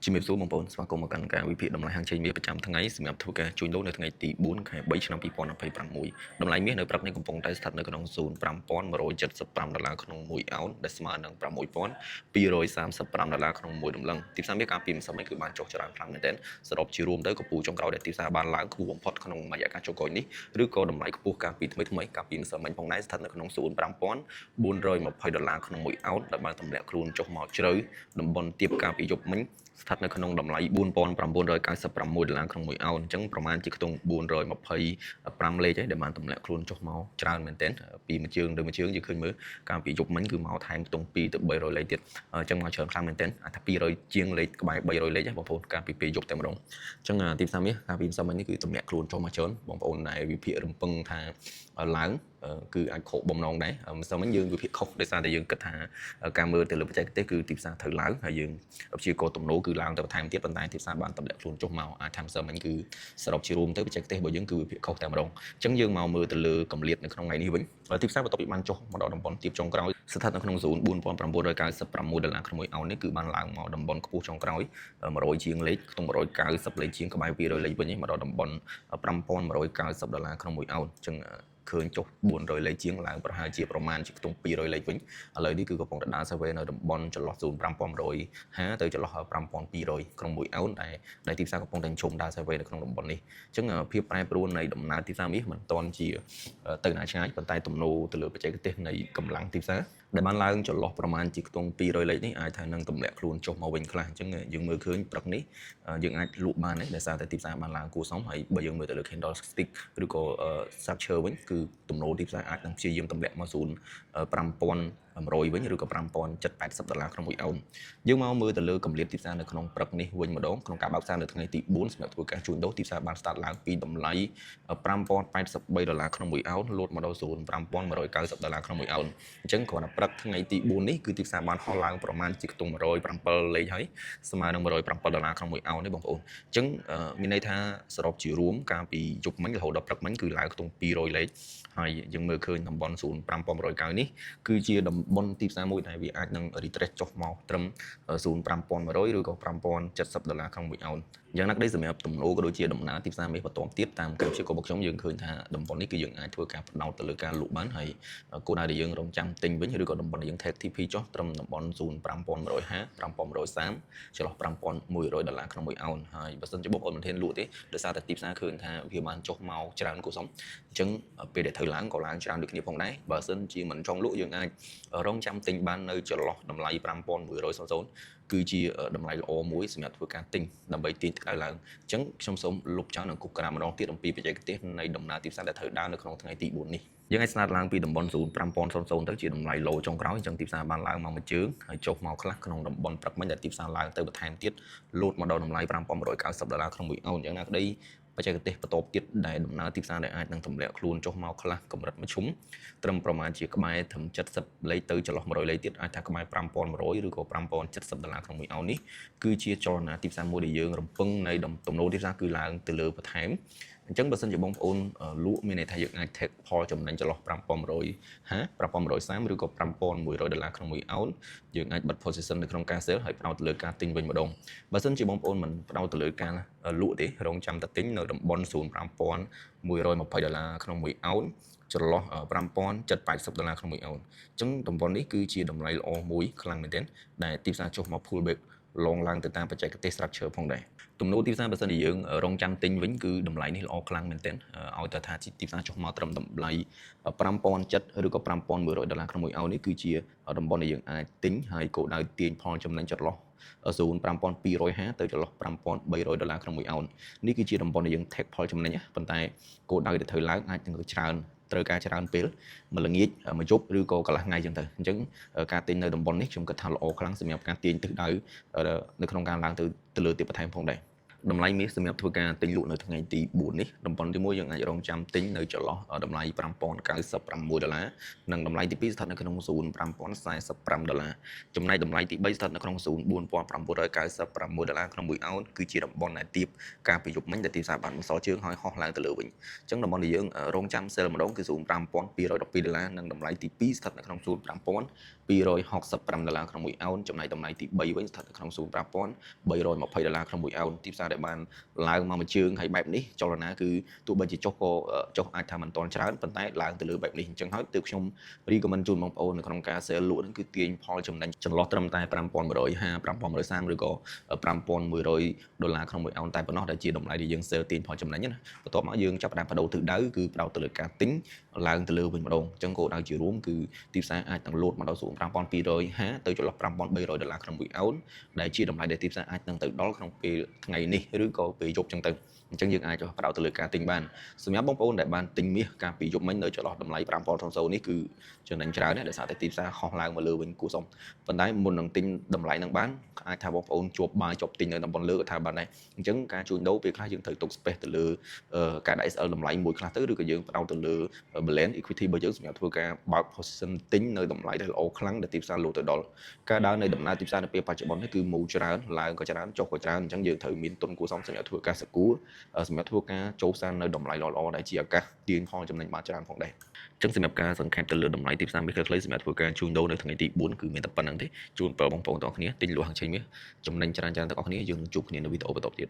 ជំរាបសួរបងប្អូនស្វាគមន៍មកកាន់ការវិភាគតម្លៃហាងចេញមាសប្រចាំថ្ងៃសម្រាប់ធ្វើការជួញដូរនៅថ្ងៃទី4ខែ3ឆ្នាំ2026តម្លៃមាសនៅព្រឹកនេះកំពុងតែស្ថិតនៅក្នុងហ្សូន5175ដុល្លារក្នុង1អោនដែលស្មើនឹង6235ដុល្លារក្នុង1តម្លឹងទីផ្សារមាសកាលពីម្សិលមិញគឺបានចុះច្រើនខ្លាំងមែនទែនសរុបជារួមទៅកំពូលចុងក្រោយដែលទីផ្សារបានឡើងខ្ពស់បំផុតក្នុងរយៈកាលចុងក្រោយនេះឬក៏តម្លៃខ្ពស់កាលពីថ្មីកាលពីម្សិលមិញផងដែរស្ថិតនៅក្នុងហ្សូន5420ដុល្លារក្នុង1អោនដែលបានទម្លាក់ខ្លួនចុះមកជ្រៅតំបន់ទាបកាលពីយប់មិញស្ថិតនៅក្នុងតម្លៃ4996ដុល្លារក្នុង1អោនអញ្ចឹងប្រមាណជាខ្ទង់425លេខហើយដែលបានទម្លាក់ខ្លួនចុះមកច្រើនមែនទែនពីមួយជើងទៅមួយជើងយើងឃើញមើលកាលពីយប់មិញគឺមកថែមខ្ទង់2ទៅ300លេខទៀតអញ្ចឹងមកច្រើនខ្លាំងមែនទែនថា200ជាងលេខក្បែរ300លេខបងប្អូនកាលពីពេលយប់តែម្ដងអញ្ចឹងទីផ្សារមាសកាលពីម្សិលមិញនេះគឺទម្លាក់ខ្លួនចុះមកច្រើនបងប្អូនដែលវិភាគរំពឹងថាឡើងគឺអាចខកបំណងដែរម្សិលមិញយើងវិភាគខុសដោយសារតែយើងគិតថាការមើលទៅលើបច្ចេកទេសគឺទីផ្សារត្រូវឡើងហើយយើងព្យាករណ៍ទំនោរគឺឡើងទៅបន្ថែមទៀតប៉ុន្តែទីផ្សារបានទម្លាក់ខ្លួនចុះមកអាចថាម្សិលមិញគឺសរុបជារួមទៅបច្ចេកទេសរបស់យើងគឺវិភាគខុសតែម្ដងអញ្ចឹងយើងមកមើលទៅលើកម្រិតនៅក្នុងថ្ងៃនេះវិញទីផ្សារបន្ទាប់ពីបានចុះមកដល់តំបន់ទាបចុងក្រោយស្ថិតនៅក្នុងហ្សូន4996ដុល្លារក្នុង1អោននេះគឺបានឡើងមកតំបន់ខ្ពស់ចុងក្រោយ100ជាងលេខខ្ទង់190លេខជាងក្បែរ200លេខវិញមកដល់តំបន់5190ដុល្លារក្នុង1អោនអញ្ចឹងឃើញចុះ400លេខជាងឡើងប្រហែលជាប្រមាណជាខ្ទង់200លេខវិញឥឡូវនេះគឺកំពុងតែដើរ survey នៅតំបន់ចន្លោះ05150ទៅចន្លោះ5200ក្នុង1អោនដែលទីផ្សារកំពុងតែជុំដើរ survey នៅក្នុងតំបន់នេះអញ្ចឹងភាពប្រែប្រួលនៃដំណើរទីផ្សារមាសមិនទាន់ជាទៅណាឆ្ងាយប៉ុន្តែទំនោរទៅលើបច្ចេកទេសនៃកម្លាំងទីផ្សារដែលបានឡើងចន្លោះប្រមាណជាខ្ទង់200លេខនេះអាចថានឹងទម្លាក់ខ្លួនចុះមកវិញខ្លះអញ្ចឹងយើងមើលឃើញព្រឹកនេះយើងអាចលក់បានដែរដោយសារតែទីផ្សារបានឡើងគួរសមហើយបើយើងមើលទៅលើ candlestick ឬក៏ structure វិញគឺទំនោរទីផ្សារអាចនឹងព្យាយាមទម្លាក់មក5100វិញឬក៏5780ដុល្លារក្នុង1អោនយើងមកមើលទៅលើកម្រិតទីផ្សារនៅក្នុងព្រឹកនេះវិញម្ដងក្នុងការបើកផ្សារនៅថ្ងៃទី4សម្រាប់ធ្វើការជួញដូរទីផ្សារបាន start ឡើងពីតម្លៃ5083ដុល្លារក្នុង1អោនលោតមកដល់5190ដុល្លារក្នុង1អោនអញ្ចឹងគ្រាន់តែព្រឹកថ្ងៃទី4នេះគឺទីផ្សារបានហោះឡើងប្រមាណជាខ្ទង់107លេខហើយស្មើនឹង107ដុល្លារក្នុង1អោនទេបងប្អូនអញ្ចឹងមានន័យថាសរុបជារួមកាលពីយប់មិញរហូតដល់ព្រឹកមិញគឺឡើងខ្ទង់200លេខហើយយើងមើលឃើញតំបន់05190នេះគឺជាតំបន់ទីផ្សារមួយដែលវាអាចនឹង retrace ចុះមកត្រឹម05100ឬក៏5070ដុល្លារក្នុង1អោនយ៉ាងណាក្តីសម្រាប់ទំនោរក៏ដូចជាដំណើរទីផ្សារមាសបន្តទៀតតាមការព្យាករណ៍របស់ខ្ញុំយើងឃើញថាតំបន់នេះគឺយើងអាចធ្វើការបដោតទៅលើការលក់បានហើយគោលដៅដែលយើងរងចាំទិញវិញឬក៏តំបន់ដែលយើង take TP ចុះត្រឹមតំបន់05150 5130ចន្លោះ5100ដុល្លារក្នុង1អោនហើយបើសិនជាបងប្អូនមិនហ៊ានលក់ទេដោយសារតែទីផ្សារឃើញថាវាបានចុះមកច្រើនគួរសមអញ្ចឹងពេលដែលត្រូវឡើងក៏ឡើងច្រើនដូចគ្នាផងដែរបើសិនជាមិនចង់លក់យើងអាចរងចាំទិញបាននៅចន្លោះតម្លៃ5100គឺជាតម្លៃល្អមួយសម្រាប់ធ្វើការទិញដើម្បីទាញទឹកឡើងអញ្ចឹងខ្ញុំសូមលុបចោលនិងគប់ក្រាមម្ដងទៀតអំពីបច្ចេកទេសនៃដំណើរទីផ្សារដែលត្រូវដើរនៅក្នុងថ្ងៃទី4នេះយើងអាចស្នាដឡើងពីតំបន់05000ទៅជាតម្លៃឡូចុងក្រោយអញ្ចឹងទីផ្សារបានឡើងមកមួយជើងហើយចុះមកខ្លះក្នុងតំបន់ព្រឹកមិញដែលទីផ្សារឡើងទៅបន្ថែមទៀតលោតមកដល់តម្លៃ5190ដុល្លារក្នុង1អោនអញ្ចឹងណាក្តីបច្ចេកទេសបន្តទៀតដែលដំណើរទីផ្សារដែលអាចនឹងទម្លាក់ខ្លួនចុះមកខ្លះកម្រិតមធ្យមត្រឹមប្រមាណជាក្បែរត្រឹម70លេខទៅចន្លោះ100លេខទៀតអាចថាក្បែរ5100ឬក៏5070ដុល្លារក្នុង1អោននេះគឺជាចលនាទីផ្សារមួយដែលយើងរំពឹងនៃទំនោរទីផ្សារគឺឡើងទៅលើបន្ថែមអញ្ចឹងបើសិនជាបងប្អូនលក់មានន័យថាយើងអាច take ផលចំណេញចន្លោះ5150 5130ឬក៏5100ដុល្លារក្នុង1អោនយើងអាចបិទ position នៅក្នុងការ sell ហើយផ្ដោតទៅលើការទិញវិញម្ដងបើសិនជាបងប្អូនមិនផ្ដោតទៅលើការលក់ទេរងចាំតែទិញនៅតំបន់05120ដុល្លារក្នុង1អោនចន្លោះ5780ដុល្លារក្នុង1អោនអញ្ចឹងតំបន់នេះគឺជាតម្លៃល្អមួយខ្លាំងមែនទែនដែលទីផ្សារចុះមក pull back ឡងឡើងទៅតាមបច្ចេកទេស structure ផងដែរទំនោរទីផ្សារបើសិនជាយើងរងចាំទិញវិញគឺតម្លៃនេះល្អខ្លាំងមែនទែនឲ្យតែថាទីផ្សារចុះមកត្រឹមតម្លៃ5070ឬក៏5100ដុល្លារក្នុង1អោននេះគឺជាតំបន់ដែលយើងអាចទិញហើយគោលដៅទាញផលចំណេញចន្លោះ05250ទៅចន្លោះ5300ដុល្លារក្នុង1អោននេះគឺជាតំបន់ដែលយើង take ផលចំណេញប៉ុន្តែគោលដៅដែលត្រូវឡើងអាចនឹងច្រើនត្រូវការច្រើនពេលមួយល្ងាចមួយយប់ឬក៏កន្លះថ្ងៃចឹងទៅអញ្ចឹងការទិញនៅតំបន់នេះខ្ញុំគិតថាល្អខ្លាំងសម្រាប់ការទាញទិសដៅនៅក្នុងការឡើងទៅលើទីបន្ថែមផងដែរតម្លៃមាសសម្រាប់ធ្វើការទិញលក់នៅថ្ងៃទី4នេះតំបន់ទី1យើងអាចរងចាំទិញនៅចន្លោះតម្លៃ5096ដុល្លារនិងតម្លៃទី2ស្ថិតនៅក្នុង05045ដុល្លារចំណែកតម្លៃទី3ស្ថិតនៅក្នុង04996ដុល្លារក្នុង1អោនគឺជាតំបន់ដែលទាបការពីយប់មិញដែលទីផ្សារបានបន្សល់ជើងហើយហោះឡើងទៅលើវិញអញ្ចឹងតំបន់ដែលយើងរងចាំ sell ម្ដងគឺ05212ដុល្លារនិងតម្លៃទី2ស្ថិតនៅក្នុង $265ក្នុង1អោនចំណែកតម្លៃទី3វិញស្ថិតនៅក្នុង$5320ក្នុង1អោនទីផ្សារដែលបានឡើងមកមួយជើងហើយបែបនេះចលនាគឺទោះបីជាចុះក៏ចុះអាចថាមិនទាន់ច្រើនប៉ុន្តែឡើងទៅលើបែបនេះអញ្ចឹងហើយទើបខ្ញុំ recommend ជូនបងប្អូននៅក្នុងការ sell លក់ហ្នឹងគឺទាញផលចំណេញចន្លោះត្រឹមតែ$5150 $5130ឬក៏$5100ក្នុង1អោនតែប៉ុណ្ណោះដែលជាតម្លៃដែលយើង sell ទាញផលចំណេញណាបន្ទាប់មកយើងចាប់ផ្ដើមបដូរទិសដៅគឺផ្ដោតទៅលើការទិញឡើងទៅលើវិញម្ដងអញ្ចឹងគោលដៅជារួមគឺទីផ្សារអាចនឹងលោតមកដល់$5250ទៅចន្លោះ$5300ក្នុង1អោនដែលជាតម្លៃដែលទីផ្សារអាចនឹងទៅដល់ក្នុងពេលថ្ងៃនេះឬក៏ពេលយប់អញ្ចឹងទៅអញ្ចឹងយើងអាចផ្ដោតទៅលើការទិញបានសម្រាប់បងប្អូនដែលបានទិញមាសកាលពីយប់មិញនៅចន្លោះតម្លៃ$5000នេះគឺចំណេញច្រើនណាស់ដោយសារតែទីផ្សារហោះឡើងមកលើវិញគួរសមប៉ុន្តែមុននឹងទិញតម្លៃនឹងបានអាចថាបងប្អូនជាប់បាយជាប់ទិញនៅតំបន់លើក៏ថាបានដែរអញ្ចឹងការជួញដូរពេលខ្លះយើងត្រូវទុក space ទៅលើការដាក់ SL តម្លៃមួយខ្លះទៅឬក៏យើងផ្ដោតទៅលើ blend equity របស់យើងសម្រាប់ធ្វើការបើក position ទិញនៅតម្លៃដែលល្អខ្លាំងដែលទីផ្សារលោតទៅដល់ការដើរនៅដំណើរទីផ្សារនៅពេលបច្ចុប្បន្ននេះគឺមូលច្រើនឡើងក៏ច្រើនចុះក៏ច្រើនអញ្ចឹងយើងត្រូវមានទុនគួរសមសម្រាប់ធ្វើការសកួរសម្រាប់ធ្វើការចូលផ្សារនៅតម្លៃល្អៗដែលជាឱកាសទាញផលចំណេញបានច្រើនផងដែរអញ្ចឹងសម្រាប់ការសង្ខេបទៅលើតម្លៃទីផ្សារមាសខ្លីៗសម្រាប់ធ្វើការជួញដូរនៅថ្ងៃទី4គឺមានតែប៉ុណ្្នឹងទេជូនបងប្អូនទាំងអស់គ្នាទិញលក់ហាងឆេងមាសចំណេញច្រើនទាំងអស់គ្នាយើងជួបគ្នានៅវីដេអូបន្តទៀត